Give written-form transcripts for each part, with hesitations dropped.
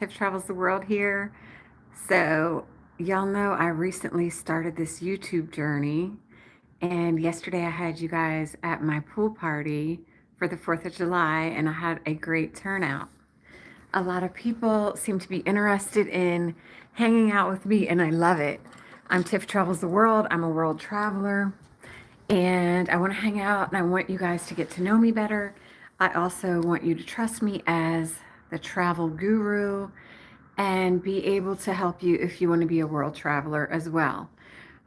Tiff Travels the World here. So, y'all know I recently started this YouTube journey, and yesterday I had you guys at my pool party for the 4th of July, and I had a great turnout. A lot of people seem to be interested in hanging out with me, and I love it. I'm Tiff Travels the World, I'm a world traveler, and I want to hang out and I want you guys to get to know me better. I also want you to trust me as the travel guru and be able to help you if you want to be a world traveler as well.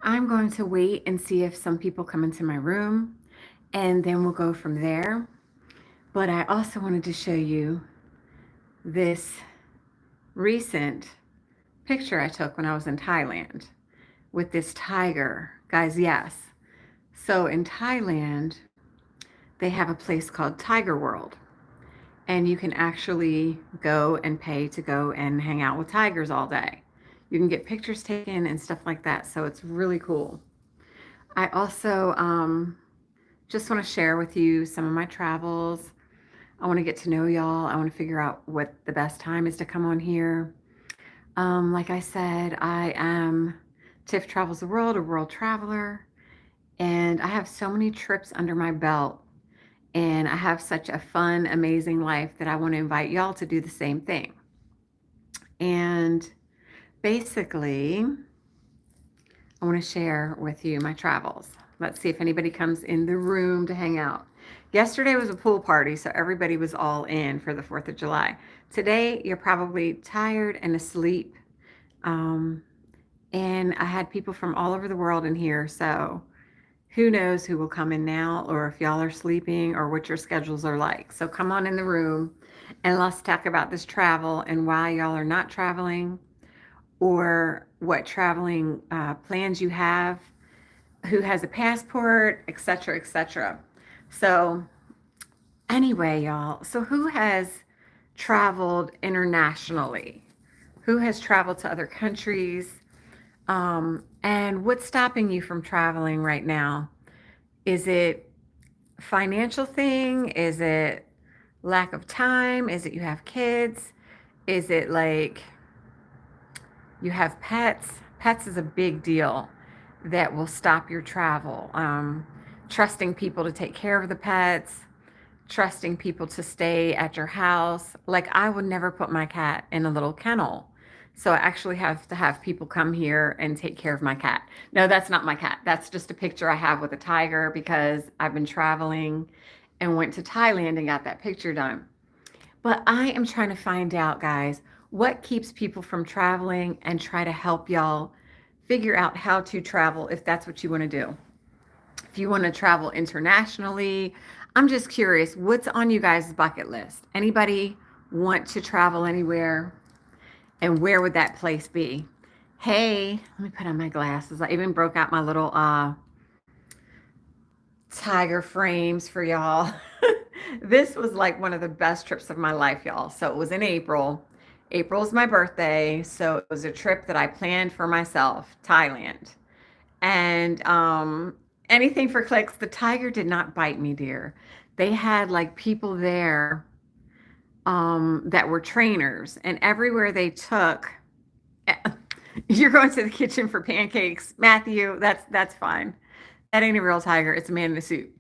I'm going to wait and see if some people come into my room and then we'll go from there. But I also wanted to show you this recent picture I took when I was in Thailand with this tiger. Guys, yes. So in Thailand, they have a place called Tiger World. And you can actually go and pay to go and hang out with tigers all day. You can get pictures taken and stuff like that. So it's really cool. I also just want to share with you some of my travels. I want to get to know y'all. I want to figure out what the best time is to come on here. Like I said, I am Tiff Travels the World, a world traveler, and I have so many trips under my belt. And I have such a fun, amazing life that I want to invite y'all to do the same thing. And basically, I want to share with you my travels. Let's see if anybody comes in the room to hang out. Yesterday was a pool party, so everybody was all in for the 4th of July. Today, you're probably tired and asleep. And I had people from all over the world in here, so who knows who will come in now or if y'all are sleeping or what your schedules are like. So come on in the room and let's talk about this travel and why y'all are not traveling or what traveling plans you have, who has a passport, etc., etc. So anyway, y'all, so who has traveled internationally? Who has traveled to other countries? And what's stopping you from traveling right now? Is it financial thing? Is it lack of time? Is it you have kids? Is it like you have pets? Pets is a big deal that will stop your travel. Trusting people to take care of the pets, trusting people to stay at your house. Like I would never put my cat in a little kennel. So I actually have to have people come here and take care of my cat. No, that's not my cat. That's just a picture I have with a tiger because I've been traveling and went to Thailand and got that picture done. But I am trying to find out, guys, what keeps people from traveling and try to help y'all figure out how to travel if that's what you want to do. If you want to travel internationally, I'm just curious, what's on you guys' bucket list? Anybody want to travel anywhere? And where would that place be? Hey, let me put on my glasses. I even broke out my little tiger frames for y'all. This was like one of the best trips of my life, y'all. So it was in April. April is my birthday. So it was a trip that I planned for myself, Thailand. And anything for clicks. The tiger did not bite me, dear. They had like people there that were trainers, and everywhere they took, you're going to the kitchen for pancakes, Matthew. That's fine. That ain't a real tiger. It's a man in a suit,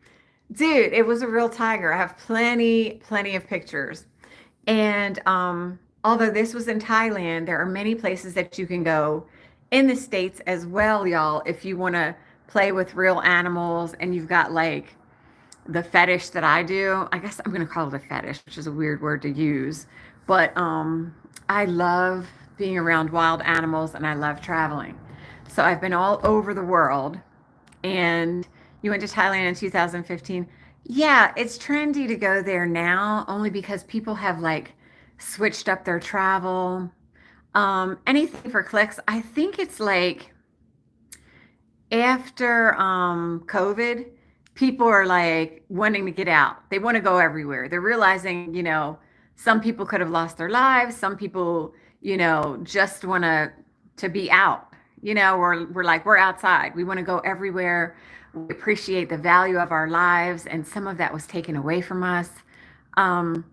dude. It was a real tiger. I have plenty of pictures, and although this was in Thailand, there are many places that you can go in the States as well, y'all. If you want to play with real animals, and you've got like the fetish that I do. I guess I'm going to call it a fetish, which is a weird word to use. But I love being around wild animals and I love traveling. So I've been all over the world. And you went to Thailand in 2015. Yeah, it's trendy to go there now only because people have like switched up their travel. Anything for clicks. I think it's like after COVID, people are like wanting to get out. They want to go everywhere. They're realizing, some people could have lost their lives. Some people, just want to be out. We're like we're outside. We want to go everywhere. We appreciate the value of our lives, and some of that was taken away from us. Um,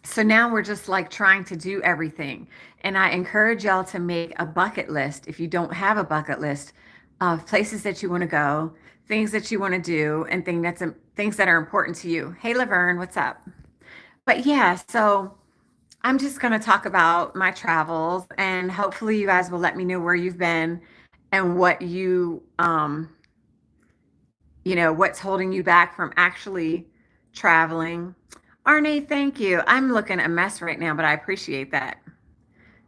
So now we're just like trying to do everything. And I encourage y'all to make a bucket list if you don't have a bucket list of places that you want to go, things that you want to do, and things that are important to you. Hey, Laverne, what's up? But yeah, so I'm just going to talk about my travels, and hopefully you guys will let me know where you've been and what's holding you back from actually traveling. Arne, thank you. I'm looking a mess right now, but I appreciate that.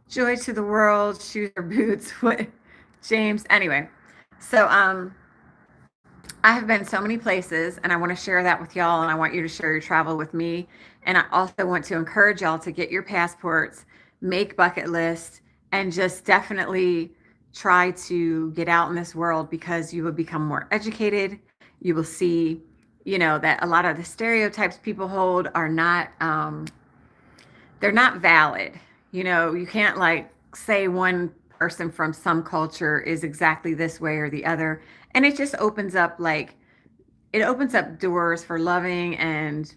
Joy to the world, shoes or boots. What, James? Anyway, so I have been so many places, and I want to share that with y'all, and I want you to share your travel with me. And I also want to encourage y'all to get your passports, make bucket lists, and just definitely try to get out in this world because you will become more educated. You will see, that a lot of the stereotypes people hold are not they're not valid. You can't like say one person from some culture is exactly this way or the other. And it just opens up doors for loving and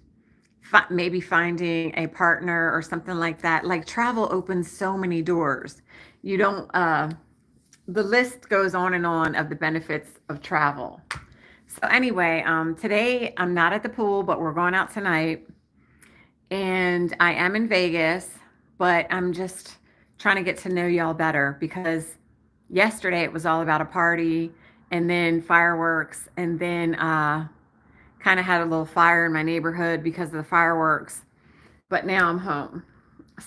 maybe finding a partner or something like that. Like travel opens so many doors. You don't, the list goes on and on of the benefits of travel. So, anyway, today I'm not at the pool, but we're going out tonight and I am in Vegas, but I'm just trying to get to know y'all better because yesterday it was all about a party and then fireworks and then kind of had a little fire in my neighborhood because of the fireworks. But now I'm home.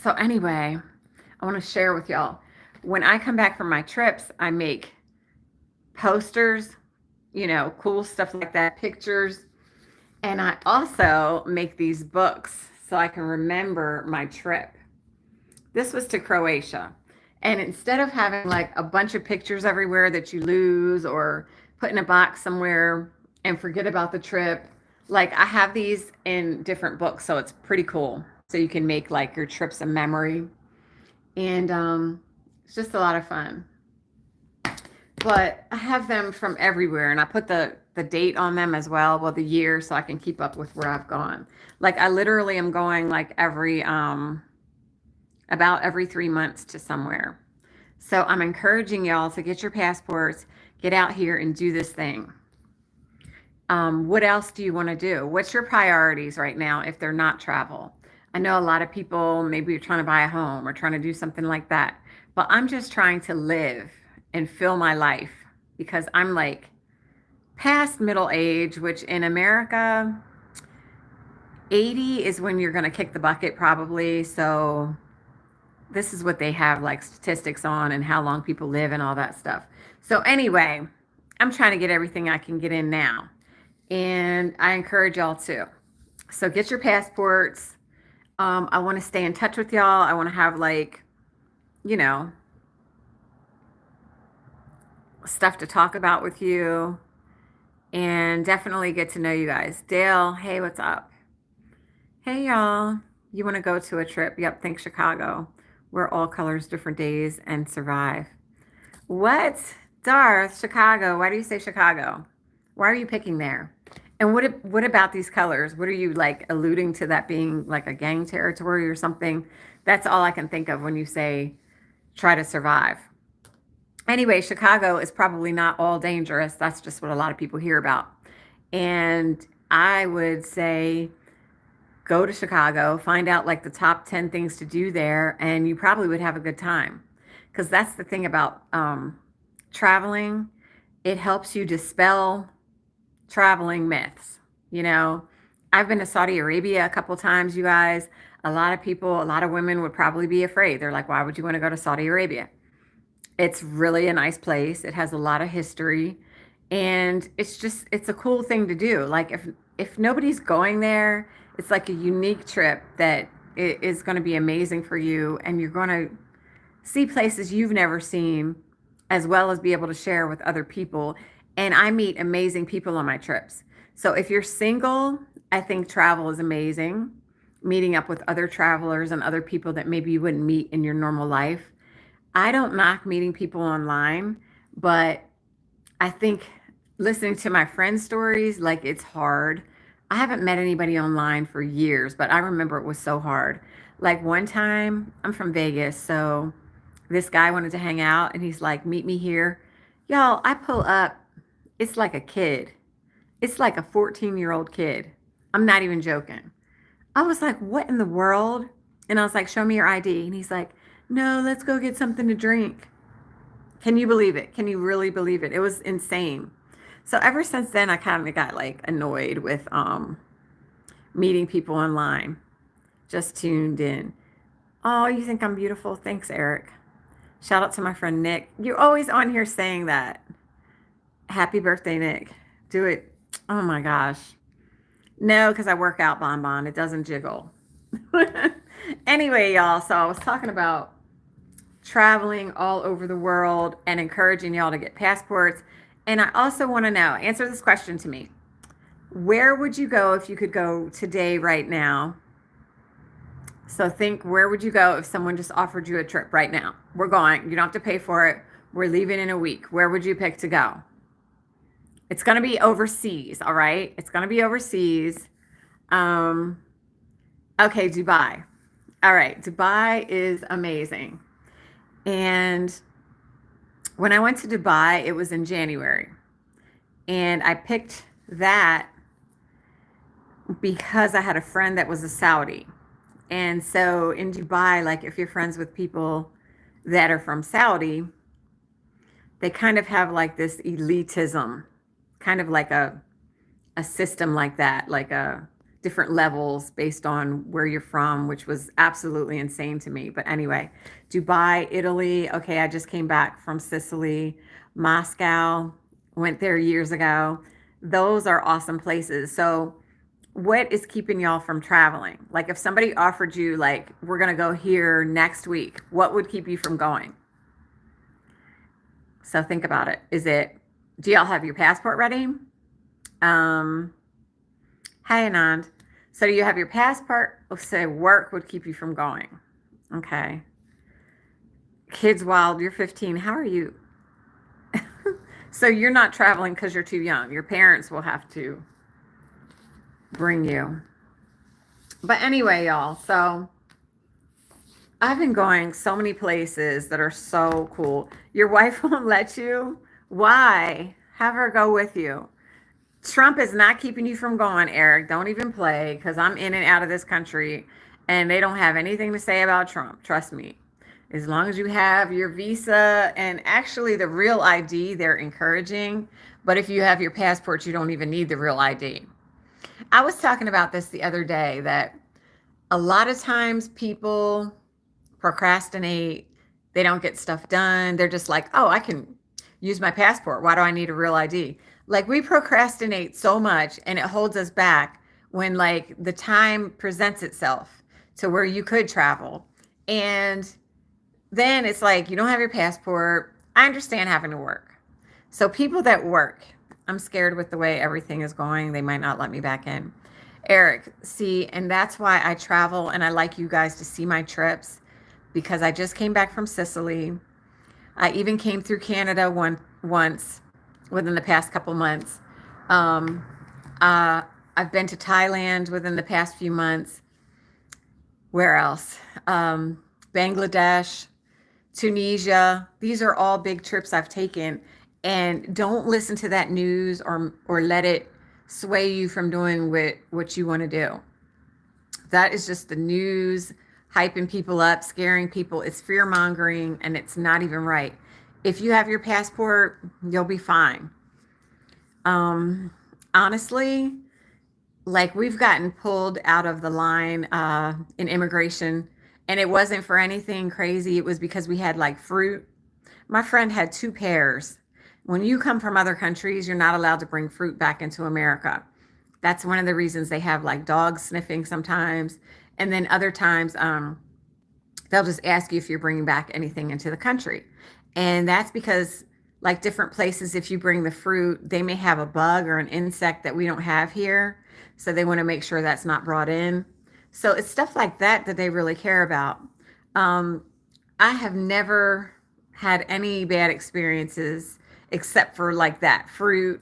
So anyway, I want to share with y'all. When I come back from my trips, I make posters, cool stuff like that, pictures, and I also make these books so I can remember my trip. This was to Croatia. And instead of having like a bunch of pictures everywhere that you lose or put in a box somewhere and forget about the trip, like I have these in different books. So it's pretty cool. So you can make like your trips a memory. And it's just a lot of fun. But I have them from everywhere and I put the date on them as well, the year, so I can keep up with where I've gone. Like I literally am going like about every 3 months to somewhere. So I'm encouraging y'all to get your passports, get out here and do this thing. What else do you want to do? What's your priorities right now if they're not travel? I know a lot of people, maybe you're trying to buy a home or trying to do something like that, but I'm just trying to live and fill my life because I'm like past middle age, which in America, 80 is when you're going to kick the bucket probably. So this is what they have like statistics on and how long people live and all that stuff. So anyway, I'm trying to get everything I can get in now. And I encourage y'all too. So get your passports. I want to stay in touch with y'all. I want to have like, you know, stuff to talk about with you and definitely get to know you guys. Dale, hey, what's up? Hey, y'all. You want to go to a trip? Yep, think Chicago. We're all colors, different days, and survive. What? Darth, Chicago. Why do you say Chicago? Why are you picking there? And what about these colors? What are you like alluding to that being like a gang territory or something? That's all I can think of when you say try to survive. Anyway, Chicago is probably not all dangerous. That's just what a lot of people hear about. And I would say go to Chicago, find out like the top 10 things to do there, and you probably would have a good time. Because that's the thing about traveling, it helps you dispel traveling myths. You know, I've been to Saudi Arabia a couple times, you guys. A lot of people, a lot of women would probably be afraid. They're like, why would you want to go to Saudi Arabia? It's really a nice place. It has a lot of history and it's a cool thing to do. Like if nobody's going there, it's like a unique trip that is going to be amazing for you and you're going to see places you've never seen as well as be able to share with other people. And I meet amazing people on my trips. So if you're single, I think travel is amazing. Meeting up with other travelers and other people that maybe you wouldn't meet in your normal life. I don't knock meeting people online, but I think listening to my friends' stories, like it's hard. I haven't met anybody online for years, but I remember it was so hard. Like one time, I'm from Vegas, so this guy wanted to hang out and he's like, meet me here. Y'all, I pull up. It's like a kid. It's like a 14-year-old kid. I'm not even joking. I was like, what in the world? And I was like, show me your ID. And he's like, no, let's go get something to drink. Can you believe it? Can you really believe it? It was insane. So ever since then, I kind of got like annoyed with meeting people online. Just tuned in. Oh, you think I'm beautiful? Thanks, Eric. Shout out to my friend Nick. You're always on here saying that. Happy birthday, Nick. Do it. Oh my gosh. No, because I work out, Bonbon. It doesn't jiggle. Anyway, y'all, so I was talking about traveling all over the world and encouraging y'all to get passports. And I also want to know, answer this question to me. Where would you go if you could go today, right now? So think, where would you go if someone just offered you a trip right now? We're going. You don't have to pay for it. We're leaving in a week. Where would you pick to go? It's going to be overseas, all right? It's going to be overseas. Okay, Dubai. All right, Dubai is amazing. And when I went to Dubai, it was in January. And I picked that because I had a friend that was a Saudi. And so in Dubai, like if you're friends with people that are from Saudi, they kind of have like this elitism, kind of like a system like that, like a different levels based on where you're from, which was absolutely insane to me. But anyway, Dubai, Italy. Okay, I just came back from Sicily, Moscow, went there years ago. Those are awesome places. So what is keeping y'all from traveling? Like if somebody offered you like, we're going to go here next week, what would keep you from going? So think about it. Do y'all have your passport ready? Hi, Anand. So do you have your passport? Let's say work would keep you from going. Okay. Kids wild, you're 15. How are you? So you're not traveling because you're too young. Your parents will have to bring you. But anyway, y'all, so I've been going so many places that are so cool. Your wife won't let you? Why? Have her go with you. Trump is not keeping you from going, Eric. Don't even play because I'm in and out of this country and they don't have anything to say about Trump. Trust me. As long as you have your visa and actually the real ID, they're encouraging. But if you have your passport, you don't even need the real ID. I was talking about this the other day that a lot of times people procrastinate. They don't get stuff done. They're just like, oh, I can use my passport. Why do I need a real ID? Like we procrastinate so much and it holds us back when like the time presents itself to where you could travel. And then it's like, you don't have your passport. I understand having to work. So people that work, I'm scared with the way everything is going. They might not let me back in. Eric, see, and that's why I travel and I like you guys to see my trips because I just came back from Sicily. I even came through Canada once within the past couple months. I've been to Thailand within the past few months. Where else? Bangladesh, Tunisia. These are all big trips I've taken. And don't listen to that news or let it sway you from doing what you want to do. That is just the news, hyping people up, scaring people. It's fear mongering and it's not even right. If you have your passport, you'll be fine. Honestly, like we've gotten pulled out of the line in immigration and it wasn't for anything crazy. It was because we had like fruit. My friend had 2 pears. When you come from other countries, you're not allowed to bring fruit back into America. That's one of the reasons they have like dogs sniffing sometimes. And then other times, they'll just ask you if you're bringing back anything into the country. And that's because like different places, if you bring the fruit, they may have a bug or an insect that we don't have here. So they want to make sure that's not brought in. So it's stuff like that that they really care about. I have never had any bad experiences except for like that fruit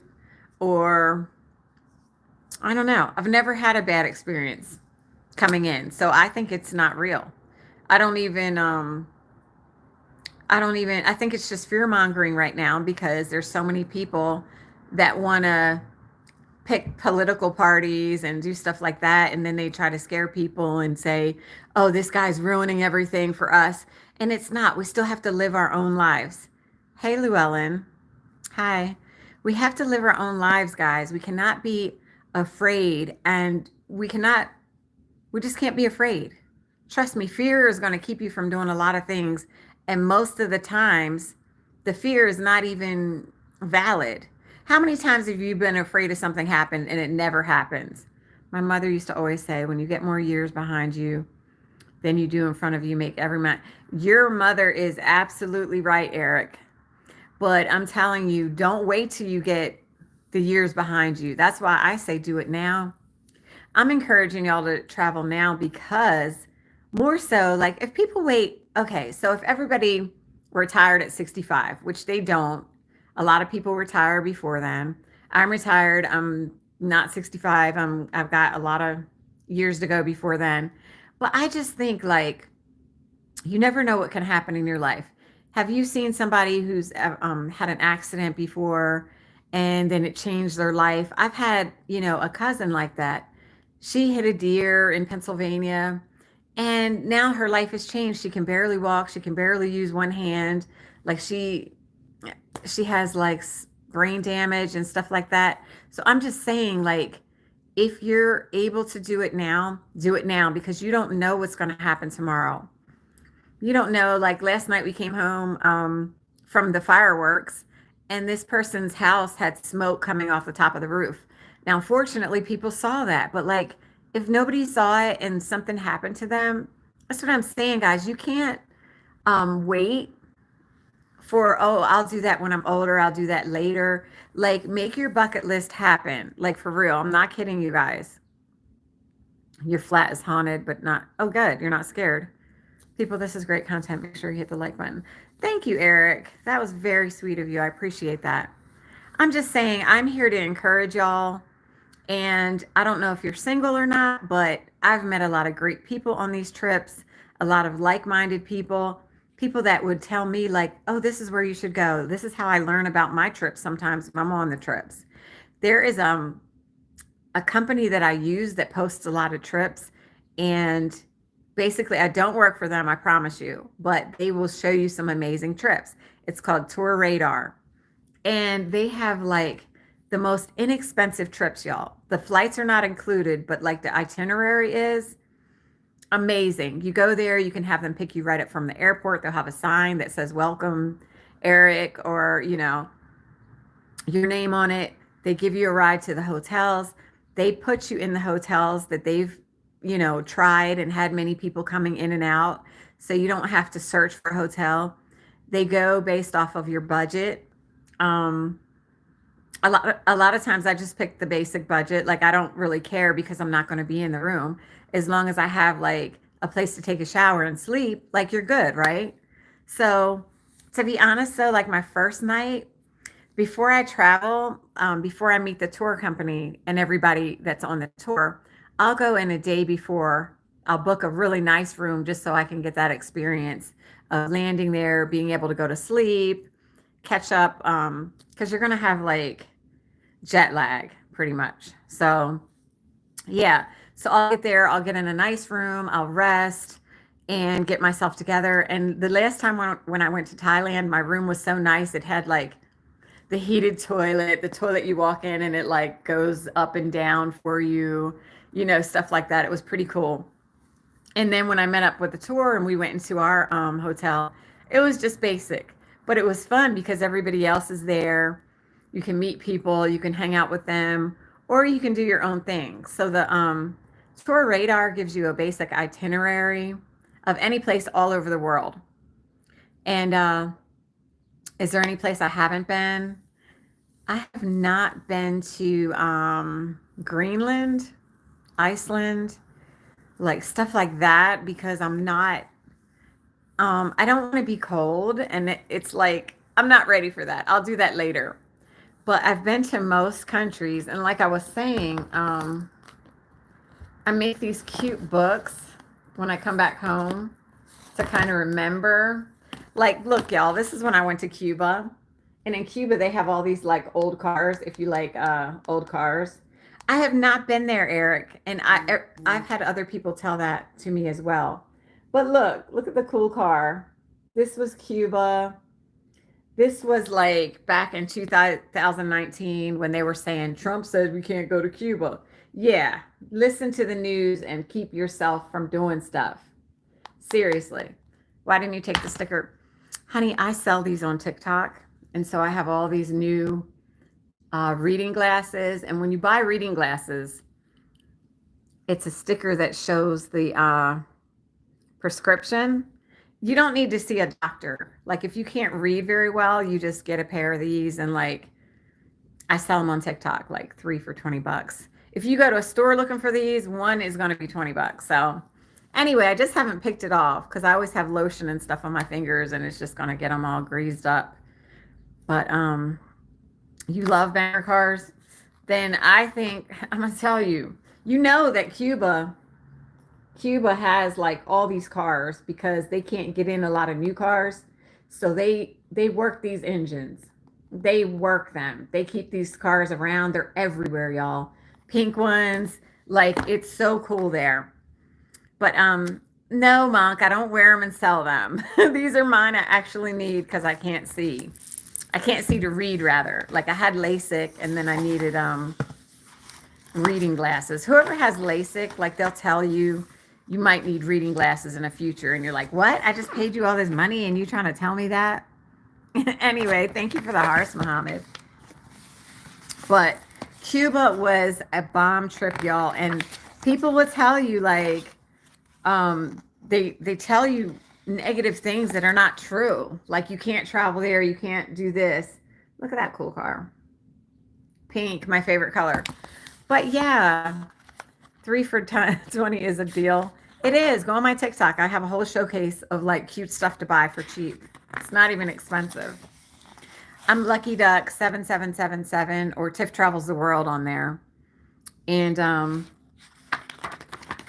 or I don't know. I've never had a bad experience coming in. So I think it's not real. I don't even I think it's just fear mongering right now because there's so many people that want to pick political parties and do stuff like that, and then they try to scare people and say, "Oh, this guy's ruining everything for us." And it's not. We still have to live our own lives. Hey, Llewellyn. Hi. We have to live our own lives, guys. We cannot be afraid, and we just can't be afraid. Trust me, fear is going to keep you from doing a lot of things. And most of the times, the fear is not even valid. How many times have you been afraid of something happened and it never happens? My mother used to always say, when you get more years behind you than you do in front of you, make every man. Your mother is absolutely right, Eric. But I'm telling you, don't wait till you get the years behind you. That's why I say do it now. I'm encouraging y'all to travel now because more so, like if people wait, okay, so if everybody retired at 65, which they don't, a lot of people retire before then. I'm retired. I'm not 65. I've got a lot of years to go before then. But I just think like you never know what can happen in your life. Have you seen somebody who's had an accident before and then it changed their life? I've had, a cousin like that. She hit a deer in Pennsylvania and now her life has changed. She can barely walk, she can barely use one hand. Like she has like brain damage and stuff like that. So I'm just saying like if you're able to do it now because you don't know what's going to happen tomorrow. You don't know, like last night we came home from the fireworks and this person's house had smoke coming off the top of the roof. Now, fortunately, people saw that, but like if nobody saw it and something happened to them, that's what I'm saying, guys. You can't wait for, oh, I'll do that when I'm older, I'll do that later. Like, make your bucket list happen. Like, for real. I'm not kidding you guys. Your flat is haunted, but not, oh, good. You're not scared. People, this is great content. Make sure you hit the like button. Thank you, Eric. That was very sweet of you. I appreciate that. I'm just saying, I'm here to encourage y'all. And I don't know if you're single or not, but I've met a lot of great people on these trips, a lot of like-minded people, people that would tell me like, oh, this is where you should go. This is how I learn about my trips sometimes when I'm on the trips. There is a company that I use that posts a lot of trips, and basically I don't work for them, I promise you, but they will show you some amazing trips. It's called Tour Radar. And they have like the most inexpensive trips, y'all. The flights are not included, but like the itinerary is amazing. You go there, you can have them pick you right up from the airport. They'll have a sign that says, welcome, Eric, or, your name on it. They give you a ride to the hotels. They put you in the hotels that they've, tried and had many people coming in and out. So you don't have to search for a hotel. They go based off of your budget. A lot of times I just pick the basic budget. Like I don't really care because I'm not going to be in the room. As long as I have like a place to take a shower and sleep, like you're good, right? So to be honest though, like my first night before I travel, before I meet the tour company and everybody that's on the tour, I'll go in a day before. I'll book a really nice room just so I can get that experience of landing there, being able to go to sleep, catch up, because you're going to have like jet lag pretty much. So yeah, so I'll get there, I'll get in a nice room, I'll rest and get myself together. And the last time when I went to Thailand, my room was so nice. It had like the heated toilet, the toilet you walk in and it like goes up and down for you, stuff like that. It was pretty cool. And then when I met up with the tour and we went into our hotel, it was just basic, but it was fun because everybody else is there. You can meet people, you can hang out with them, or you can do your own thing. So the Tour Radar gives you a basic itinerary of any place all over the world. And is there any place I haven't been? I have not been to Greenland, Iceland, like stuff like that, because I'm not, I don't want to be cold. And it's like, I'm not ready for that. I'll do that later. But I've been to most countries. And like I was saying, I make these cute books when I come back home to kind of remember. Like, look, y'all, this is when I went to Cuba. And in Cuba, they have all these like old cars, if you like old cars. I have not been there, Eric, and I've had other people tell that to me as well. But look at the cool car. This was Cuba. This was like back in 2019 when they were saying Trump says we can't go to Cuba. Yeah, listen to the news and keep yourself from doing stuff. Seriously. Why didn't you take the sticker? Honey, I sell these on TikTok. And so I have all these new reading glasses. And when you buy reading glasses, it's a sticker that shows the prescription. You don't need to see a doctor. Like if you can't read very well, you just get a pair of these and like I sell them on TikTok, like 3 for $20. If you go to a store looking for these, one is going to be $20. So anyway, I just haven't picked it off because I always have lotion and stuff on my fingers and it's just going to get them all greased up. But you love banner cars, then I think I'm going to tell you, you know that Cuba has like all these cars because they can't get in a lot of new cars. So they work these engines. They work them. They keep these cars around. They're everywhere, y'all. Pink ones, like it's so cool there. But no, Monk, I don't wear them and sell them. These are mine I actually need because I can't see. I can't see to read rather. Like I had LASIK and then I needed reading glasses. Whoever has LASIK, like they'll tell you you might need reading glasses in the future and you're like, "What? I just paid you all this money and you trying to tell me that?" Anyway, thank you for the hearts, Muhammad. But Cuba was a bomb trip, y'all, and people will tell you like they tell you negative things that are not true. Like you can't travel there, you can't do this. Look at that cool car. Pink, my favorite color. But yeah, 3 for 20 is a deal. It is. Go on my TikTok. I have a whole showcase of like cute stuff to buy for cheap. It's not even expensive. I'm Lucky Duck 7777 or Tiff Travels the World on there. And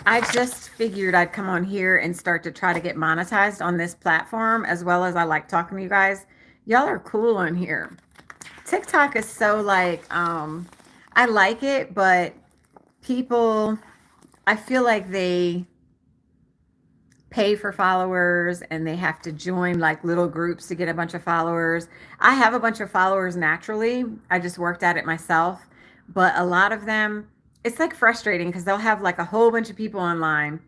I just figured I'd come on here and start to try to get monetized on this platform as well as I like talking to you guys. Y'all are cool on here. TikTok is so like I like it, but people I feel like they pay for followers and they have to join like little groups to get a bunch of followers. I have a bunch of followers naturally. I just worked at it myself, but a lot of them it's like frustrating because they'll have like a whole bunch of people online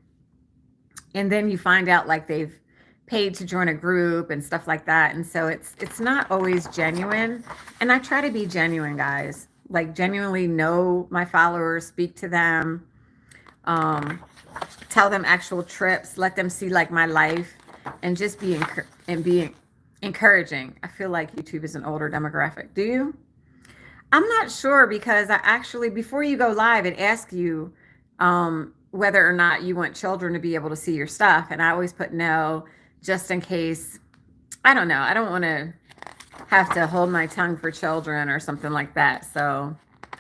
and then you find out like they've paid to join a group and stuff like that, and so it's not always genuine, and I try to be genuine, guys, like genuinely know my followers, speak to them, um tell them actual trips, let them see like my life, and just be encouraging. I feel like YouTube is an older demographic. Do you? I'm not sure because I actually before you go live, it asks you whether or not you want children to be able to see your stuff, and I always put no, just in case. I don't know. I don't want to have to hold my tongue for children or something like that, so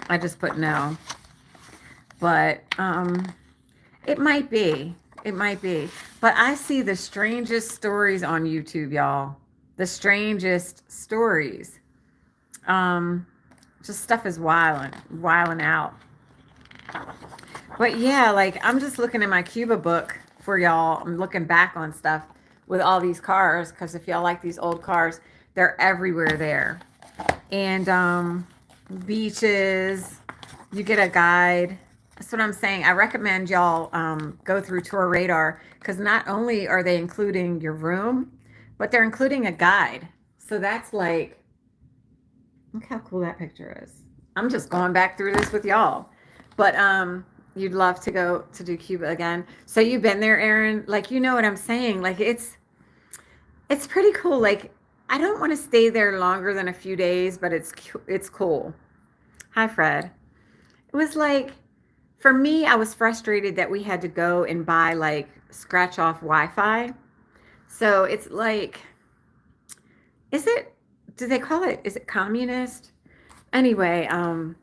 I just put no. But it might be. It might be. But I see the strangest stories on YouTube, y'all. The strangest stories. Just stuff is wilding out. But yeah, like I'm just looking at my Cuba book for y'all. I'm looking back on stuff with all these cars because if y'all like these old cars, they're everywhere there. And beaches, you get a guide. That's what I'm saying. I recommend y'all go through Tour Radar because not only are they including your room, but they're including a guide. So that's like, look how cool that picture is. I'm just going back through this with y'all. But you'd love to go to do Cuba again. So you've been there, Aaron. Like you know what I'm saying. Like it's pretty cool. Like I don't want to stay there longer than a few days, but it's cool. Hi, Fred. It was like for me, I was frustrated that we had to go and buy like scratch off Wi-Fi. So it's like, is it? Do they call it? Is it communist? Anyway, I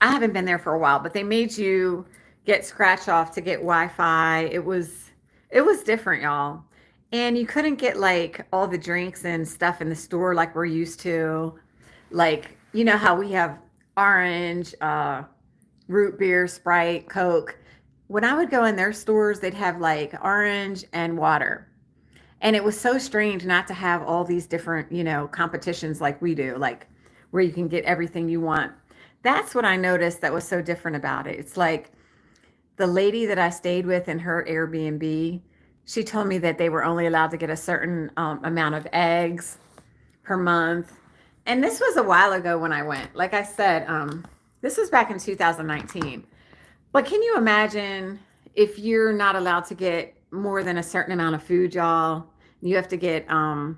haven't been there for a while, but they made you get scratch off to get Wi-Fi. It was different, y'all. And you couldn't get like all the drinks and stuff in the store like we're used to. Like, you know how we have orange, root beer, Sprite, Coke. When I would go in their stores, they'd have like orange and water. And it was so strange not to have all these different, competitions like we do, like where you can get everything you want. That's what I noticed that was so different about it. It's like the lady that I stayed with in her Airbnb, she told me that they were only allowed to get a certain amount of eggs per month. And this was a while ago when I went. Like I said, this was back in 2019. But can you imagine if you're not allowed to get more than a certain amount of food, y'all? You have to get a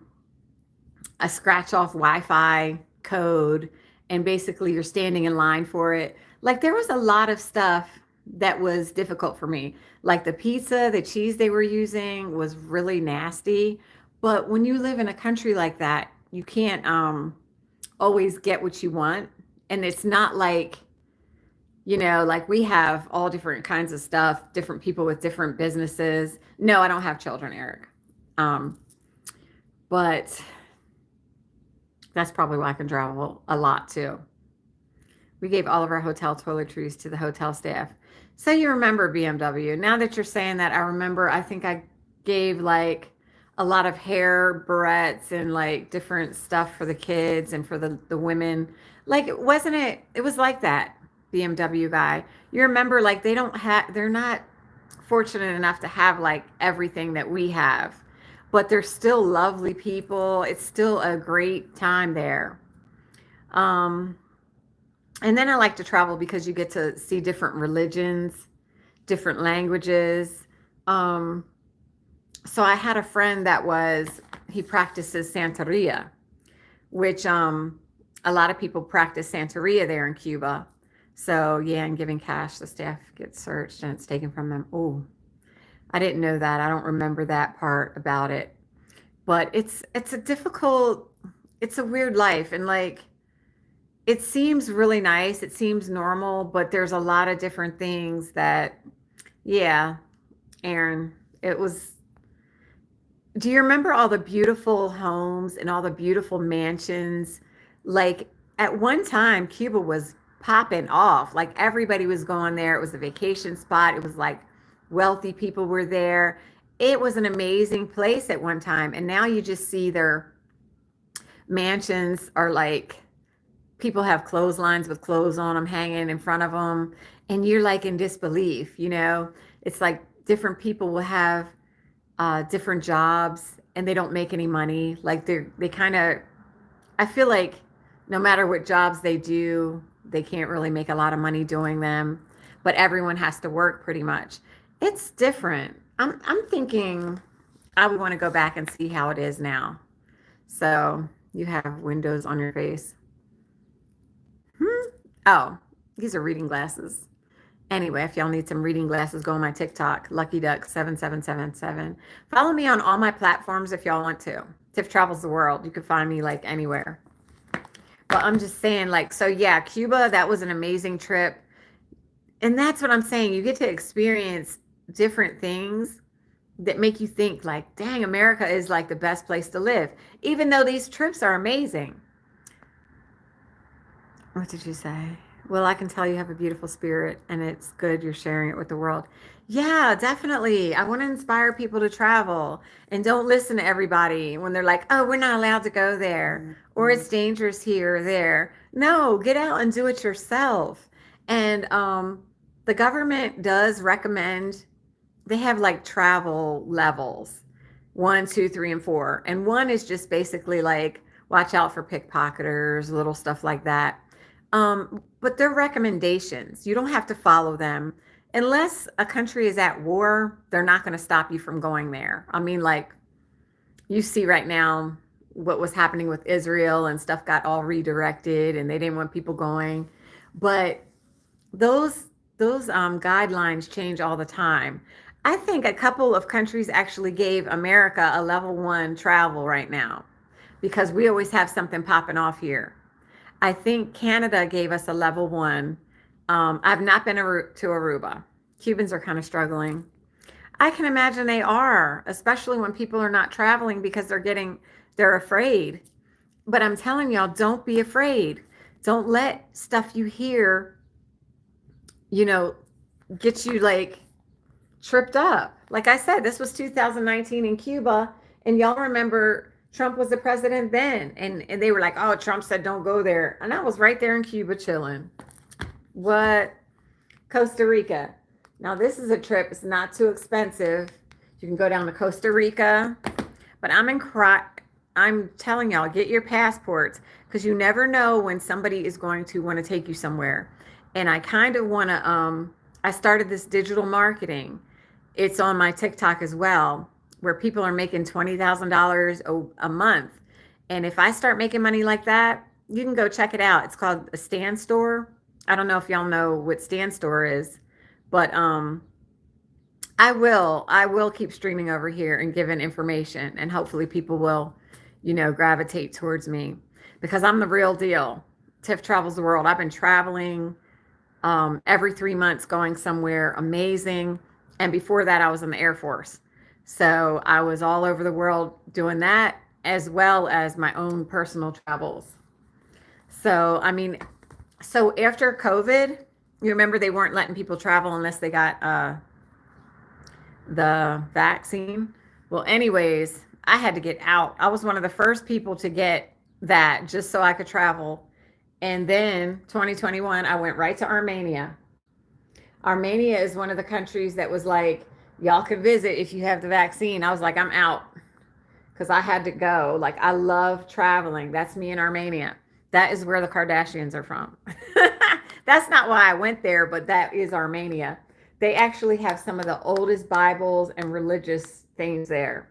scratch off Wi-Fi code, and basically you're standing in line for it. Like there was a lot of stuff that was difficult for me. Like the pizza, the cheese they were using was really nasty. But when you live in a country like that, you can't always get what you want. And it's not like, like we have all different kinds of stuff, different people with different businesses. No, I don't have children, Eric. Um, but that's probably why I can travel a lot too. We gave all of our hotel toiletries to the hotel staff. So you remember BMW. Now that you're saying that, I remember, I think I gave like a lot of hair barrettes and like different stuff for the kids and for the women. Like, wasn't it? It was like that, BMW guy. You remember, like, they're not fortunate enough to have like everything that we have, but they're still lovely people. It's still a great time there. Um, and then I like to travel because you get to see different religions, different languages. Um, so I had a friend he practices Santeria, which a lot of people practice Santeria there in Cuba. So yeah, and giving cash, the staff gets searched and it's taken from them. Oh, I didn't know that. I don't remember that part about it. But it's a weird life, and like it seems really nice, it seems normal, but there's a lot of different things that, yeah, Aaron, it was. Do you remember all the beautiful homes and all the beautiful mansions? Like at one time, Cuba was popping off. Like everybody was going there. It was a vacation spot. It was like wealthy people were there. It was an amazing place at one time. And now you just see their mansions are like people have clotheslines with clothes on them hanging in front of them. And you're like in disbelief. It's like different people will have different jobs and they don't make any money. Like they kind of, I feel like no matter what jobs they do, they can't really make a lot of money doing them, but everyone has to work pretty much. It's different. I'm thinking I would want to go back and see how it is now. So you have windows on your face. Oh, these are reading glasses. Anyway, if y'all need some reading glasses, go on my TikTok, Lucky Duck 7777. Follow me on all my platforms if y'all want to. Tiff travels the world. You can find me like anywhere. But I'm just saying, like, so yeah, Cuba, that was an amazing trip. And that's what I'm saying. You get to experience different things that make you think like, dang, America is like the best place to live, even though these trips are amazing. What did you say? Well, I can tell you have a beautiful spirit and it's good you're sharing it with the world. Yeah, definitely. I want to inspire people to travel and don't listen to everybody when they're like, oh, we're not allowed to go there or it's dangerous here or there. No, get out and do it yourself. And the government does recommend, they have like travel levels 1, 2, 3, and 4. And 1 is just basically like, watch out for pickpocketers, little stuff like that. But they're recommendations. You don't have to follow them. Unless a country is at war, they're not going to stop you from going there. I mean, like you see right now what was happening with Israel and stuff got all redirected and they didn't want people going. But those guidelines change all the time. I think a couple of countries actually gave America a level 1 travel right now because we always have something popping off here. I think Canada gave us a level 1. I've not been to Aruba. Cubans are kind of struggling. I can imagine they are, especially when people are not traveling because they're afraid. But I'm telling y'all, don't be afraid. Don't let stuff you hear, you know, get you like tripped up. Like I said, this was 2019 in Cuba, and y'all remember Trump was the president then, and they were like, "Oh, Trump said don't go there," and I was right there in Cuba chilling. What? Costa Rica. Now this is a trip. It's not too expensive. You can go down to Costa Rica, but I'm telling y'all, get your passports because you never know when somebody is going to want to take you somewhere. And I kind of want to. I started this digital marketing. It's on my TikTok as well, where people are making $20,000 a month. And if I start making money like that, you can go check it out. It's called a Stand Store. I don't know if y'all know what Stand Store is, but I will keep streaming over here and giving information, and hopefully people will, gravitate towards me because I'm the real deal. Tiff travels the world. I've been traveling every 3 months, going somewhere amazing. And before that, I was in the Air Force. So I was all over the world doing that, as well as my own personal travels. So, so after COVID, you remember they weren't letting people travel unless they got the vaccine. Well, anyways, I had to get out. I was one of the first people to get that just so I could travel. And then 2021, I went right to Armenia. Armenia is one of the countries that was like, y'all can visit if you have the vaccine. I was like, I'm out because I had to go. Like, I love traveling. That's me in Armenia. That is where the Kardashians are from. That's not why I went there, but that is Armenia. They actually have some of the oldest Bibles and religious things there.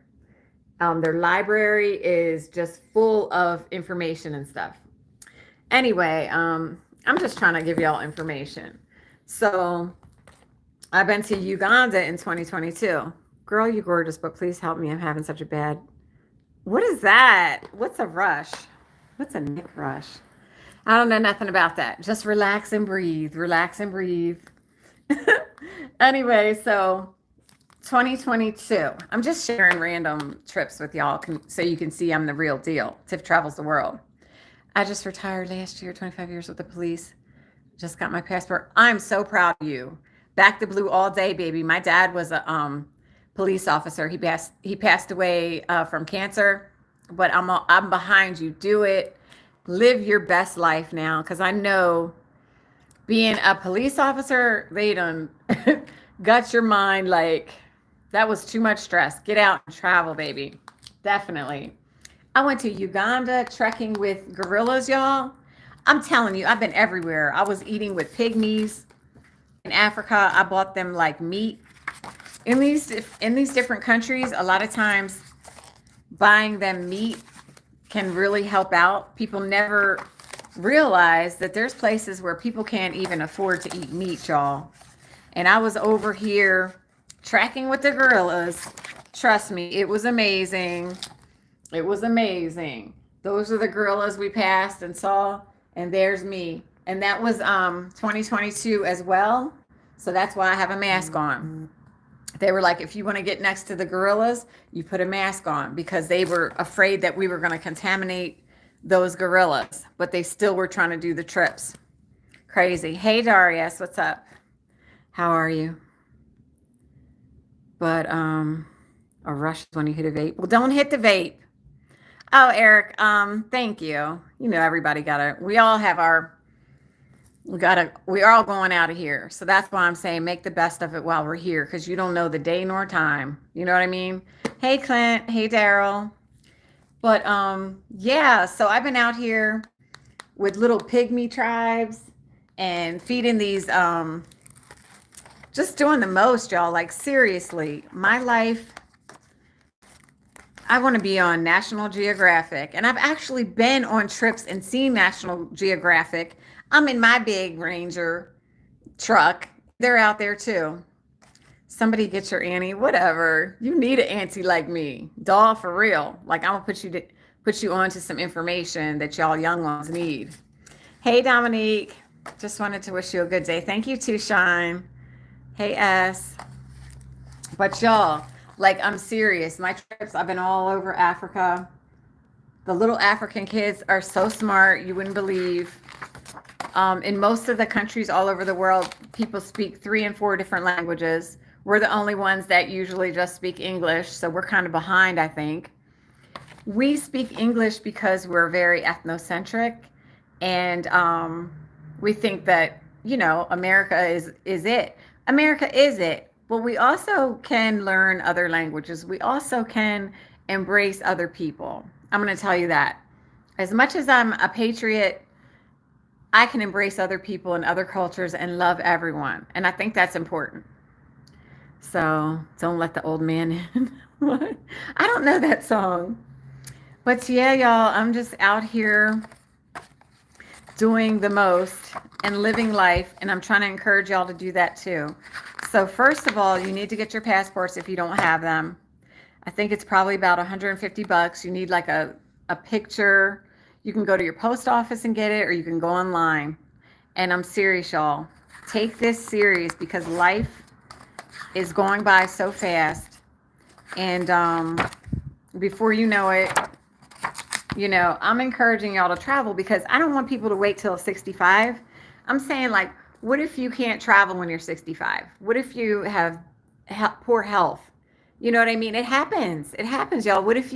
Their library is just full of information and stuff. Anyway, I'm just trying to give y'all information. So I've been to Uganda in 2022. Girl, you gorgeous, but please help me. I'm having such a bad. What is that? What's a rush? What's a neck rush? I don't know nothing about that. Just relax and breathe. Relax and breathe. Anyway, so 2022. I'm just sharing random trips with y'all so you can see I'm the real deal. Tiff travels the world. I just retired last year, 25 years with the police. Just got my passport. I'm so proud of you. Back to blue all day, baby. My dad was a police officer. He passed away from cancer, but I'm behind you. Do it. Live your best life now, because I know being a police officer, they done got your mind like that was too much stress. Get out and travel, baby. Definitely. I went to Uganda trekking with gorillas, y'all. I'm telling you, I've been everywhere. I was eating with pygmies. In Africa, I bought them like meat. In these different countries, a lot of times buying them meat can really help out. People never realize that there's places where people can't even afford to eat meat, y'all. And I was over here trekking with the gorillas. Trust me, it was amazing. It was amazing. Those are the gorillas we passed and saw, and there's me. And that was 2022 as well. So that's why I have a mask on. They were like, if you want to get next to the gorillas, you put a mask on, because they were afraid that we were going to contaminate those gorillas, but they still were trying to do the trips. Crazy. Hey, Darius, what's up? How are you? But a rush is when you hit a vape. Well, don't hit the vape. Oh, Eric, thank you. Everybody we are all going out of here. So that's why I'm saying make the best of it while we're here, because you don't know the day nor time. You know what I mean? Hey, Clint. Hey, Daryl. But yeah, so I've been out here with little pygmy tribes and feeding these, just doing the most, y'all. Like, seriously, my life, I want to be on National Geographic. And I've actually been on trips and seen National Geographic. I'm in my big Ranger truck. They're out there too. Somebody get your auntie, whatever. You need an auntie like me. Doll, for real. Like, I'm going to put you on to some information that y'all young ones need. Hey, Dominique. Just wanted to wish you a good day. Thank you too, Shine. Hey, S. But y'all, like, I'm serious. My trips, I've been all over Africa. The little African kids are so smart, you wouldn't believe. In most of the countries all over the world, people speak 3 and 4 different languages. We're the only ones that usually just speak English, so we're kind of behind, I think. We speak English because we're very ethnocentric, and we think that America is it. America is it, but we also can learn other languages. We also can embrace other people. I'm going to tell you that. As much as I'm a patriot, I can embrace other people and other cultures and love everyone, and I think that's important. So don't let the old man in. What? I don't know that song. But yeah, y'all, I'm just out here doing the most and living life, and I'm trying to encourage y'all to do that too. So first of all, you need to get your passports if you don't have them. I think it's probably about 150 bucks. You need like a picture. You can go to your post office and get it, or you can go online. And I'm serious, y'all. Take this serious because life is going by so fast. And before you know it, I'm encouraging y'all to travel because I don't want people to wait till 65. I'm saying, like, what if you can't travel when you're 65? What if you have poor health? You know what I mean? It happens. It happens, y'all. What if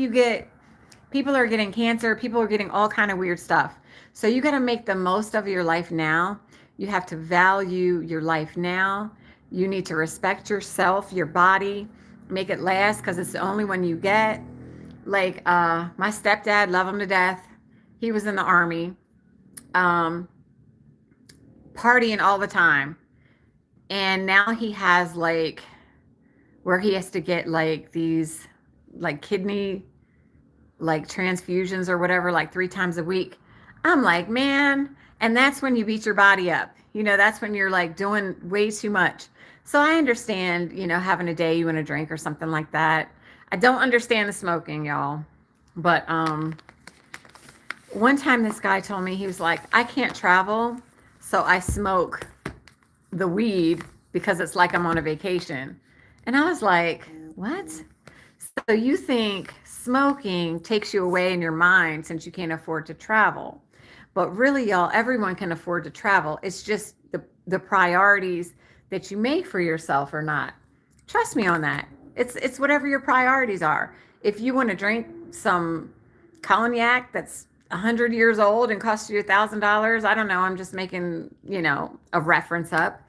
people are getting cancer, people are getting all kind of weird stuff. So you got to make the most of your life now. You have to value your life now. You need to respect yourself, your body, make it last because it's the only one you get. Like my stepdad, love him to death. He was in the army, partying all the time. And now he has like where he has to get like these like kidney like transfusions or whatever, like 3 times a week. I'm like, man, and that's when you beat your body up. That's when you're like doing way too much. So I understand, having a day you want to drink or something like that. I don't understand the smoking, y'all. But one time this guy told me, he was like, I can't travel, so I smoke the weed because it's like I'm on a vacation. And I was like, what? So you think smoking takes you away in your mind since you can't afford to travel. But really, y'all, everyone can afford to travel. It's just the priorities that you make for yourself or not. Trust me on that. It's whatever your priorities are. If you want to drink some cognac that's 100 years old and costs you $1,000, I don't know, I'm just making, a reference up.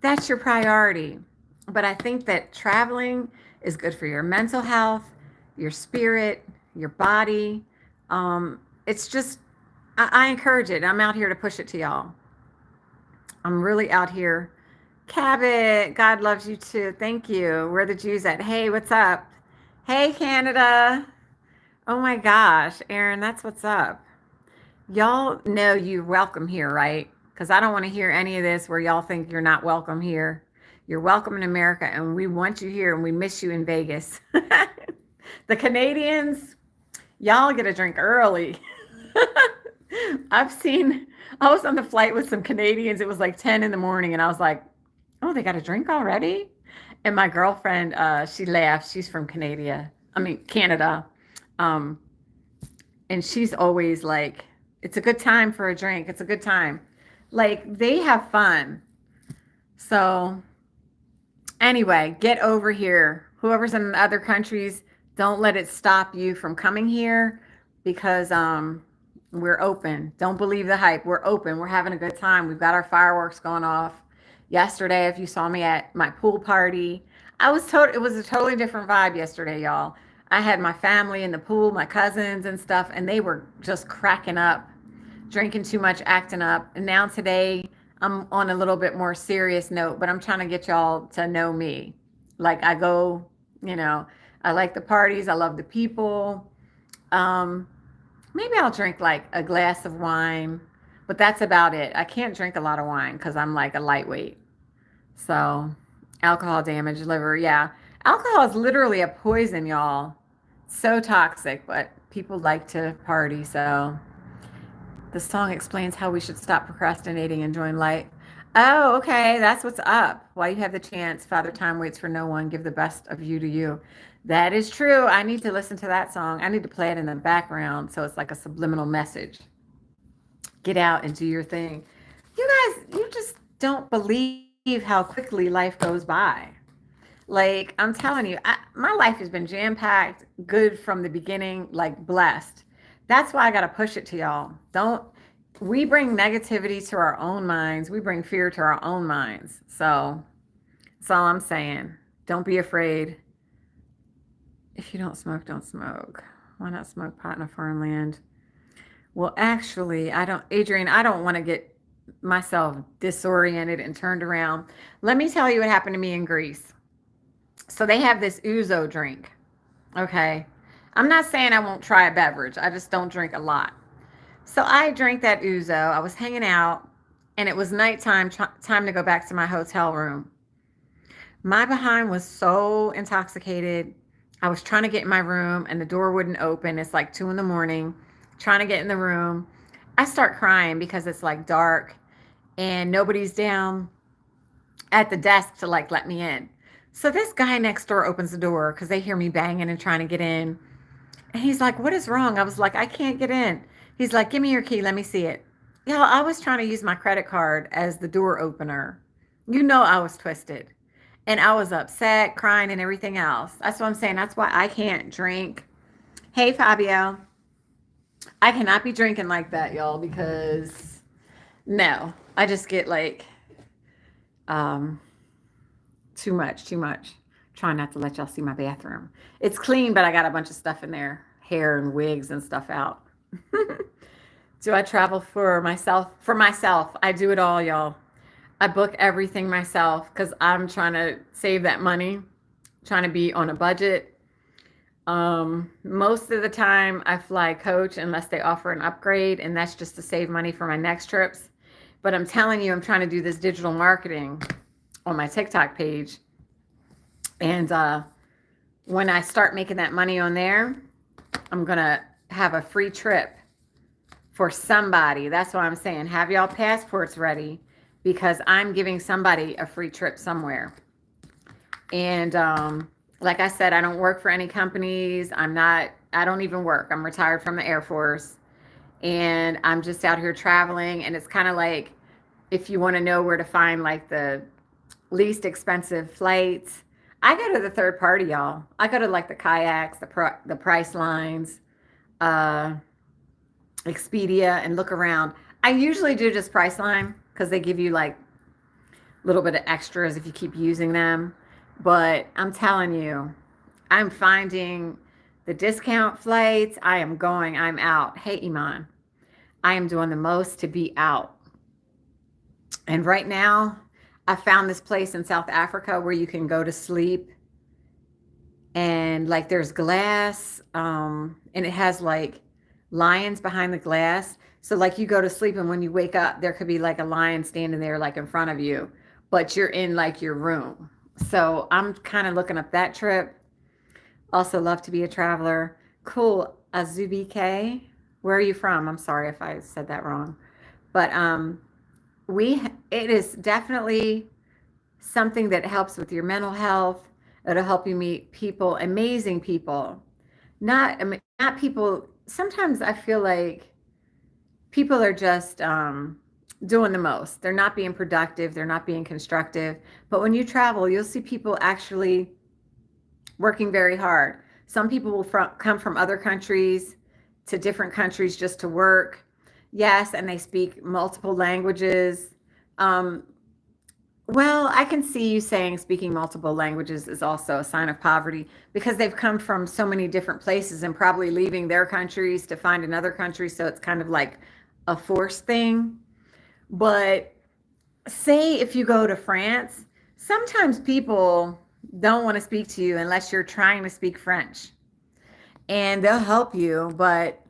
That's your priority. But I think that traveling is good for your mental health, your spirit, your body. It's just, I encourage it. I'm out here to push it to y'all. I'm really out here. Cabot, God loves you too. Thank you. Where the Jews at? Hey, what's up? Hey, Canada. Oh my gosh, Aaron, that's what's up. Y'all know you're welcome here, right? Because I don't want to hear any of this where y'all think you're not welcome here. You're welcome in America, and we want you here, and we miss you in Vegas. The Canadians, y'all get a drink early. I was on the flight with some Canadians. It was like 10 in the morning, and I was like, oh, they got a drink already? And my girlfriend, she laughs. She's from Canada. And she's always like, it's a good time for a drink. It's a good time. Like, they have fun. So anyway, get over here. Whoever's in other countries, don't let it stop you from coming here because we're open. Don't believe the hype. We're open. We're having a good time. We've got our fireworks going off. Yesterday, if you saw me at my pool party, it was a totally different vibe yesterday, y'all. I had my family in the pool, my cousins and stuff, and they were just cracking up, drinking too much, acting up. And now today, I'm on a little bit more serious note, but I'm trying to get y'all to know me. Like I go, I like the parties. I love the people. Maybe I'll drink like a glass of wine, but that's about it. I can't drink a lot of wine because I'm like a lightweight. So alcohol damage liver. Yeah. Alcohol is literally a poison, y'all. So toxic, but people like to party. So the song explains how we should stop procrastinating and join light. Oh, okay. That's what's up. While you have the chance, Father Time waits for no one. Give the best of you to you. That is true. I need to listen to that song. I need to play it in the background so it's like a subliminal message. Get out and do your thing. You guys, you just don't believe how quickly life goes by. Like, I'm telling you, my life has been jam packed, good from the beginning, like blessed. That's why I got to push it to y'all. Don't, we bring negativity to our own minds, we bring fear to our own minds. So, that's all I'm saying. Don't be afraid. If you don't smoke, don't smoke. Why not smoke pot in a foreign land? Well, actually, I don't, Adrian, I don't want to get myself disoriented and turned around. Let me tell you what happened to me in Greece. So they have this ouzo drink. Okay. I'm not saying I won't try a beverage. I just don't drink a lot. So I drank that ouzo. I was hanging out and it was nighttime, time to go back to my hotel room. My behind was so intoxicated. I was trying to get in my room and the door wouldn't open. It's like 2 in the morning, trying to get in the room. I start crying because it's like dark and nobody's down at the desk to like let me in. So this guy next door opens the door because they hear me banging and trying to get in. And he's like, "What is wrong?" I was like, "I can't get in." He's like, "Give me your key. Let me see it." Y'all, I was trying to use my credit card as the door opener. You know, I was twisted and I was upset, crying, and everything else. That's what I'm saying. That's why I can't drink. Hey, Fabio. I cannot be drinking like that, y'all, because no, I just get like um, too much, too much. Trying not to let y'all see my bathroom. It's clean, but I got a bunch of stuff in there, hair and wigs and stuff out. Do I travel for myself? For myself, I do it all, y'all. I book everything myself because I'm trying to save that money, trying to be on a budget. Most of the time, I fly coach unless they offer an upgrade, and that's just to save money for my next trips. But I'm telling you, I'm trying to do this digital marketing on my TikTok page. And when I start making that money on there, I'm going to have a free trip for somebody. That's why I'm saying have y'all passports ready because I'm giving somebody a free trip somewhere. And like I said, I don't work for any companies. I don't even work. I'm retired from the Air Force. And I'm just out here traveling. And it's kind of like if you want to know where to find like the least expensive flights, I go to the third party, y'all. I go to like the kayaks, the price lines, uh, Expedia, and look around. I usually do just Priceline because they give you like a little bit of extras if you keep using them. But I'm telling you, I'm finding the discount flights. I'm out. Hey, Iman, I am doing the most to be out. And right now, I found this place in South Africa where you can go to sleep and like there's glass and it has like lions behind the glass. So like you go to sleep and when you wake up, there could be like a lion standing there like in front of you, but you're in like your room. So I'm kind of looking up that trip. Also love to be a traveler. Cool. Azubi K. Where are you from? I'm sorry if I said that wrong. But we it is definitely something that helps with your mental health. It'll help you meet people, amazing people. Not people. Sometimes I feel like people are just doing the most. They're not being productive. They're not being constructive. But when you travel, you'll see people actually working very hard. Some people will come from other countries to different countries just to work. Yes, and they speak multiple languages. Um, well, I can see you saying speaking multiple languages is also a sign of poverty because they've come from so many different places and probably leaving their countries to find another country. So it's kind of like a forced thing. But say if you go to France, sometimes people don't want to speak to you unless you're trying to speak French. And they'll help you, but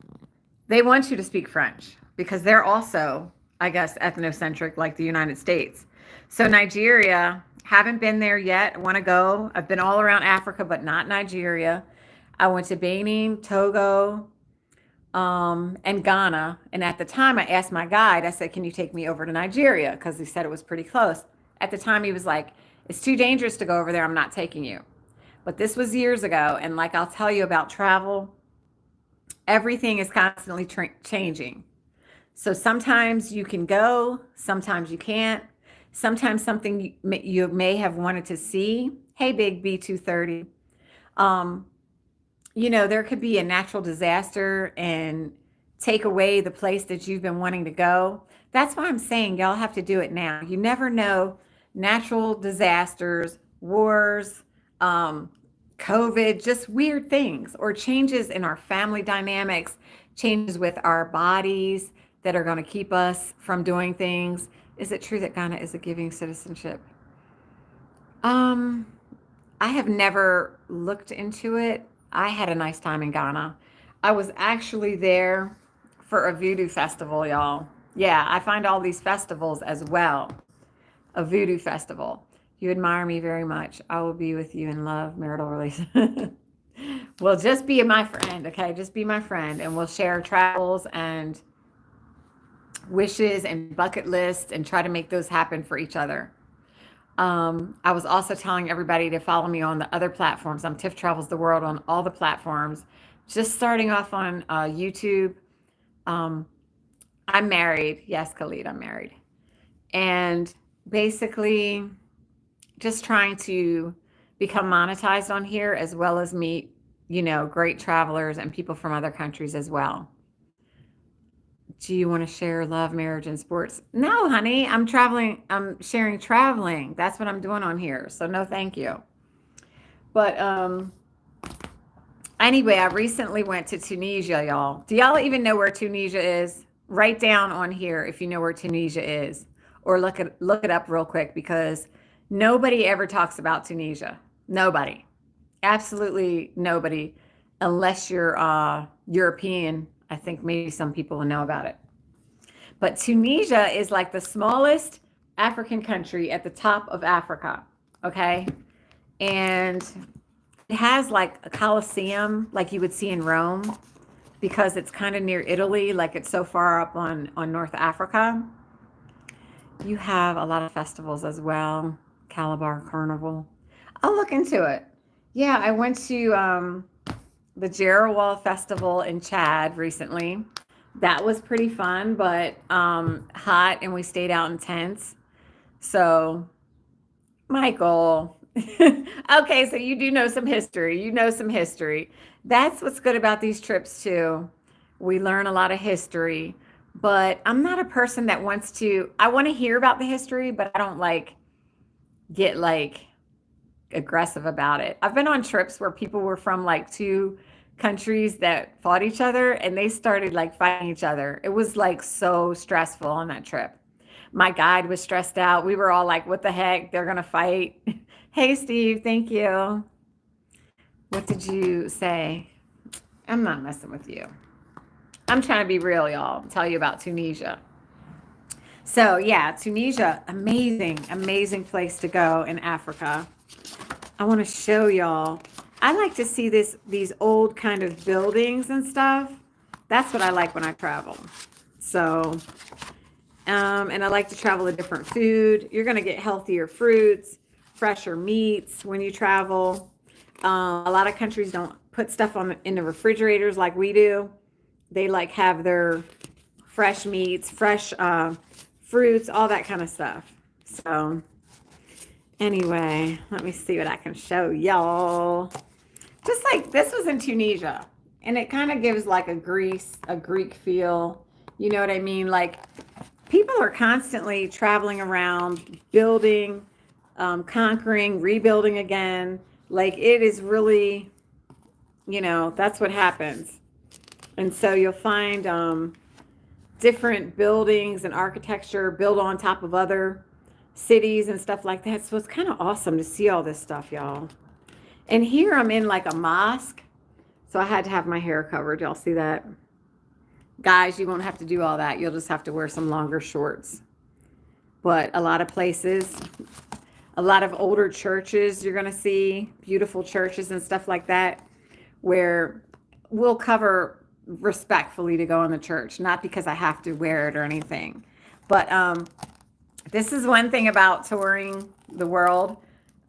they want you to speak French because they're also, I guess, ethnocentric like the United States. So Nigeria, haven't been there yet. Want to go. I've been all around Africa, but not Nigeria. I went to Benin, Togo, and Ghana. And at the time, I asked my guide, I said, can you take me over to Nigeria? Because he said it was pretty close. At the time, he was like, it's too dangerous to go over there. I'm not taking you. But this was years ago. And like I'll tell you about travel, everything is constantly changing. So sometimes you can go, sometimes you can't. Sometimes something you may have wanted to see. Hey, big B230. Um, there could be a natural disaster and take away the place that you've been wanting to go. That's why I'm saying y'all have to do it now. You never know, natural disasters, wars, um, COVID, just weird things or changes in our family dynamics, changes with our bodies that are going to keep us from doing things. Is it true that Ghana is a giving citizenship? Um, I have never looked into it. I had a nice time in Ghana. I was actually there for a voodoo festival, y'all. Yeah, I find all these festivals as well. A voodoo festival. You admire me very much. I will be with you in love, marital relation. Well, just be my friend, okay? Just be my friend, and we'll share travels and wishes and bucket lists and try to make those happen for each other. I was also telling everybody to follow me on the other platforms. I'm Tiff Travels the World on all the platforms. Just starting off on YouTube. Um, I'm married. Yes, Khalid, I'm married. And basically, just trying to become monetized on here as well as meet, great travelers and people from other countries as well. Do you want to share love, marriage, and sports? No, honey, I'm traveling. I'm sharing traveling. That's what I'm doing on here. So no, thank you. But anyway, I recently went to Tunisia, y'all. Do y'all even know where Tunisia is? Write down on here if you know where Tunisia is, or look it up real quick because nobody ever talks about Tunisia. Nobody, absolutely nobody, unless you're European. I think maybe some people will know about it. But Tunisia is like the smallest African country at the top of Africa. Okay. And it has like a Colosseum, like you would see in Rome, because it's kind of near Italy, like it's so far up on North Africa. You have a lot of festivals as well. Calabar Carnival. I'll look into it. Yeah, I went to the Jerawal Festival in Chad recently. That was pretty fun, but hot, and we stayed out in tents. So, Michael, okay, so you do know some history. You know some history. That's what's good about these trips, too. We learn a lot of history, but I'm not a person that I want to hear about the history, but I don't get aggressive about it. I've been on trips where people were from like two countries that fought each other and they started like fighting each other. It was like so stressful on that trip. My guide was stressed out. We were all like, what the heck? They're going to fight. Hey, Steve, thank you. What did you say? I'm not messing with you. I'm trying to be real, y'all. Tell you about Tunisia. So, yeah, Tunisia, amazing, amazing place to go in Africa. I want to show y'all. I like to see these old kind of buildings and stuff. That's what I like when I travel. So, and I like to travel with different food. You're going to get healthier fruits, fresher meats when you travel. A lot of countries don't put stuff in the refrigerators like we do. They like have their fresh meats, fresh fruits, all that kind of stuff. So anyway, let me see what I can show y'all. Just like this was in Tunisia, and it kind of gives like a Greek feel. You know what I mean? Like people are constantly traveling around, building, conquering, rebuilding again. Like it is really, that's what happens. And so you'll find different buildings and architecture built on top of other cities and stuff like that. So it's kind of awesome to see all this stuff, y'all. And here I'm in like a mosque. So I had to have my hair covered. Y'all see that? Guys, you won't have to do all that. You'll just have to wear some longer shorts. But a lot of places, a lot of older churches you're going to see, beautiful churches and stuff like that, where we'll cover respectfully to go in the church, not because I have to wear it or anything. But this is one thing about touring the world.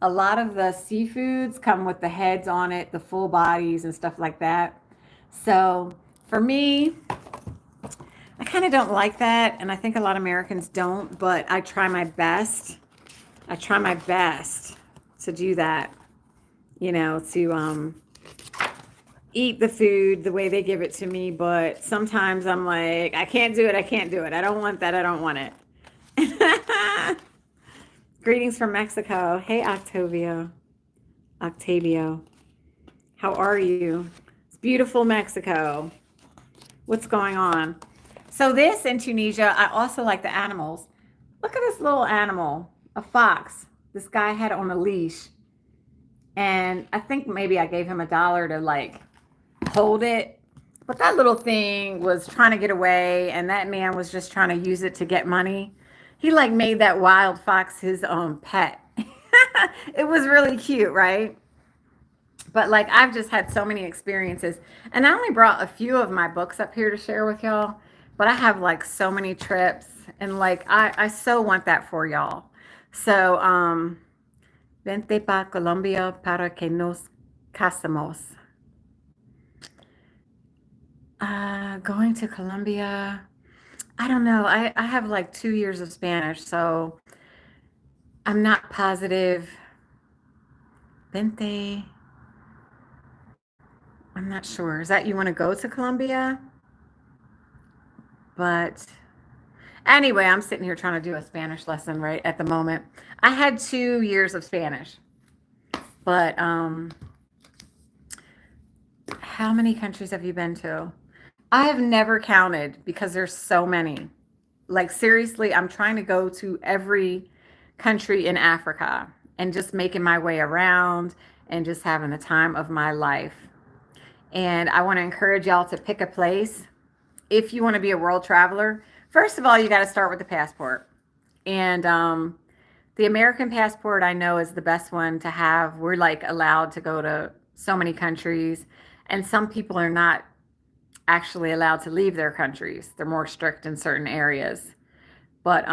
A lot of the seafoods come with the heads on it, the full bodies and stuff like that. So for me, I kind of don't like that. And I think a lot of Americans don't, but I try my best. I try my best to do that, to eat the food the way they give it to me. But sometimes I'm like, I can't do it. I can't do it. I don't want that. I don't want it. Greetings from Mexico. Hey, Octavio. How are you? It's beautiful Mexico. What's going on? So this in Tunisia, I also like the animals. Look at this little animal, a fox. This guy had on a leash. And I think maybe I gave him $1 to like hold it. But that little thing was trying to get away, and that man was just trying to use it to get money. He like made that wild fox his own pet. It was really cute, right? But like I've just had so many experiences. And I only brought a few of my books up here to share with y'all, but I have like so many trips, and like I so want that for y'all. So vente pa Colombia para que nos casemos. Going to Colombia, I don't know. I have like 2 years of Spanish, so I'm not positive. Vente. I'm not sure. Is that you want to go to Colombia? But anyway, I'm sitting here trying to do a Spanish lesson right at the moment. I had 2 years of Spanish, but how many countries have you been to? I have never counted because there's so many. Like seriously, I'm trying to go to every country in Africa and just making my way around and just having the time of my life. And I want to encourage y'all to pick a place. If you want to be a world traveler, first of all, you got to start with the passport. And the American passport I know is the best one to have. We're like allowed to go to so many countries, and some people are not actually allowed to leave their countries. They're more strict in certain areas. But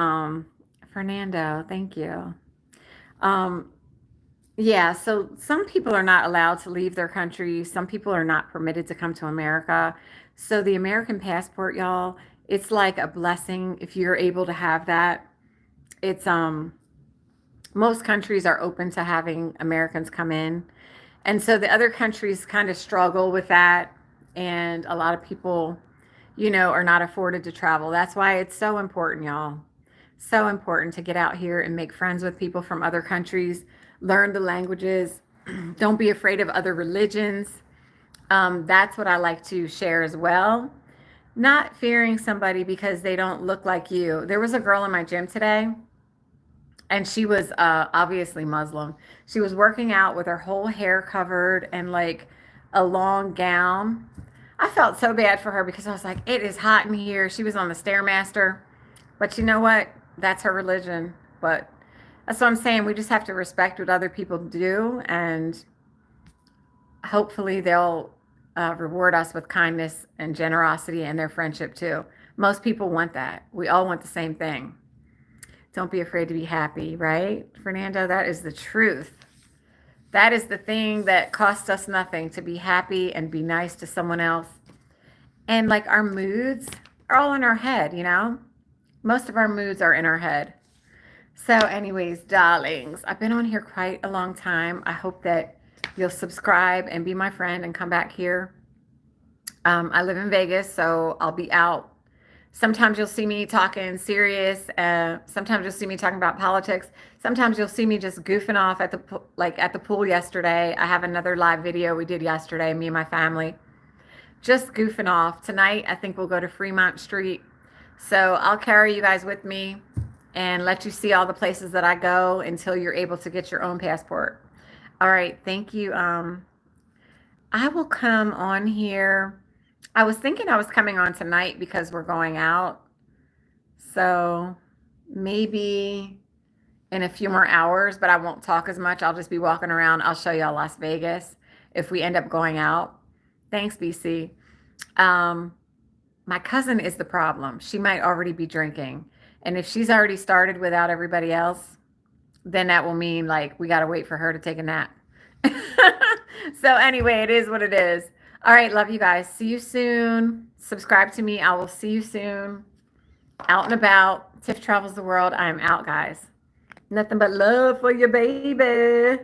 Fernando, thank you. Yeah, so some people are not allowed to leave their country. Some people are not permitted to come to America. So the American passport, y'all, it's like a blessing if you're able to have that. It's most countries are open to having Americans come in. And so the other countries kind of struggle with that. And a lot of people, are not afforded to travel. That's why it's so important, y'all. So important to get out here and make friends with people from other countries, learn the languages. Don't be afraid of other religions. That's what I like to share as well. Not fearing somebody because they don't look like you. There was a girl in my gym today, and she was obviously Muslim. She was working out with her whole hair covered and like a long gown. I felt so bad for her because I was like, it is hot in here. She was on the Stairmaster. But you know what? That's her religion. But that's what I'm saying. We just have to respect what other people do, and hopefully they'll reward us with kindness and generosity and their friendship too. Most people want that. We all want the same thing. Don't be afraid to be happy, right? Fernando, that is the truth. That is the thing that costs us nothing, to be happy and be nice to someone else. And like our moods are all in our head, Most of our moods are in our head. So anyways, darlings, I've been on here quite a long time. I hope that you'll subscribe and be my friend and come back here. I live in Vegas, so I'll be out. Sometimes you'll see me talking serious. Sometimes you'll see me talking about politics. Sometimes you'll see me just goofing off at the pool yesterday. I have another live video we did yesterday, me and my family, just goofing off. Tonight, I think we'll go to Fremont Street. So I'll carry you guys with me and let you see all the places that I go until you're able to get your own passport. All right, thank you. I will come on here. I was thinking I was coming on tonight because we're going out. So maybe in a few more hours, but I won't talk as much. I'll just be walking around. I'll show y'all Las Vegas if we end up going out. Thanks, BC. Um, my cousin is the problem. She might already be drinking. And if she's already started without everybody else, then that will mean like we got to wait for her to take a nap. So, anyway, it is what it is. All right. Love you guys. See you soon. Subscribe to me. I will see you soon. Out and about. Tiff travels the world. I am out, guys. Nothing but love for you, baby.